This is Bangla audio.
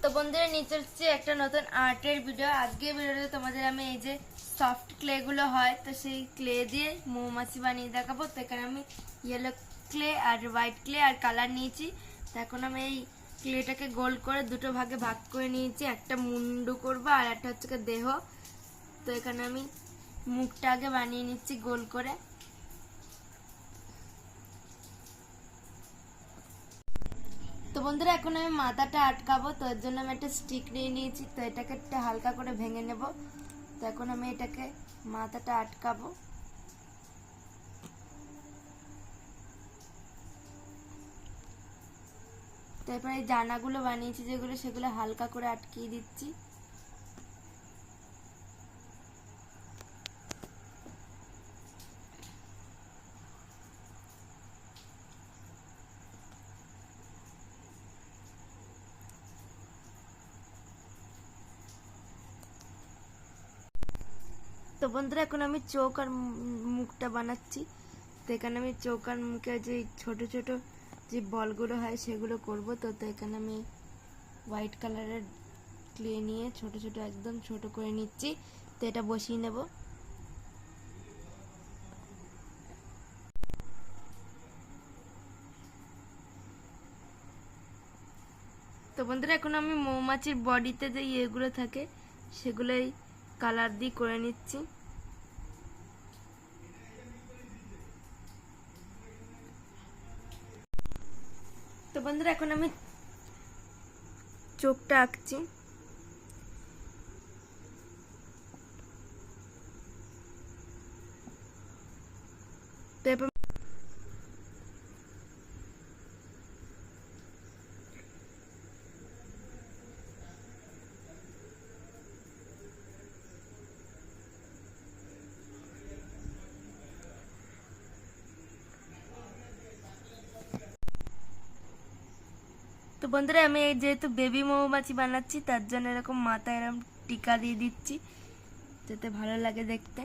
তো বন্ধুরা নিয়ে চলছে একটা নতুন আর্টের ভিডিও। আজকে ভিডিওতে তোমাদের আমি এই যে সফট ক্লে গুলো হয় তো সেই ক্লে দিয়ে মৌমাছি বানিয়ে দেখাবো। তো এখানে আমি ইয়েলো ক্লে আর হোয়াইট ক্লে আর কালার নিয়েছি। তো এখন আমি এই ক্লেটাকে গোল করে দুটো ভাগে ভাগ করে নিয়েছি, একটা মুন্ডু করবো আর একটা হচ্ছে দেহ। তো এখানে আমি মুখটা আগে বানিয়ে নিচ্ছি গোল করে। তো বন্ধুরা এখন আমি মাথাটা আটকাবো, তো এর জন্য আমি একটা স্টিক নিয়ে নিয়েছি। তো এটাকে একটা হালকা করে ভেঙে নেব। তো এখন আমি এটাকে মাথাটা আটকাবো। তারপরে এই জানাগুলো বানিয়েছি যেগুলো, সেগুলো হালকা করে আটকিয়ে দিচ্ছি। তো বন্ধুরা এখন আমি চোখ আর মুখটা বানাচ্ছি। তো এখানে আমি চোখ আর মুখে যে ছোট ছোট যে বলগুলো হয় সেগুলো করব। তো এখানে আমি হোয়াইট কালারের ক্লে নিয়ে ছোট ছোট একদম ছোট করে নিচ্ছি। তো এটা বসিয়ে নেব। তো বন্ধুরা এখন আমি মৌমাছির বডিতে যে ইয়েগুলো থাকে সেগুলোই কালার দিয়ে করে নিচ্ছি। তো বন্ধুরা এখন আমি চোখটা আঁকছি। তো বন্ধুরা আমি যেহেতু বেবি মৌমাছি বানাচ্ছি তার জন্য এরকম মাথায় এরকম টিকা দিয়ে দিচ্ছি যাতে ভালো লাগে দেখতে।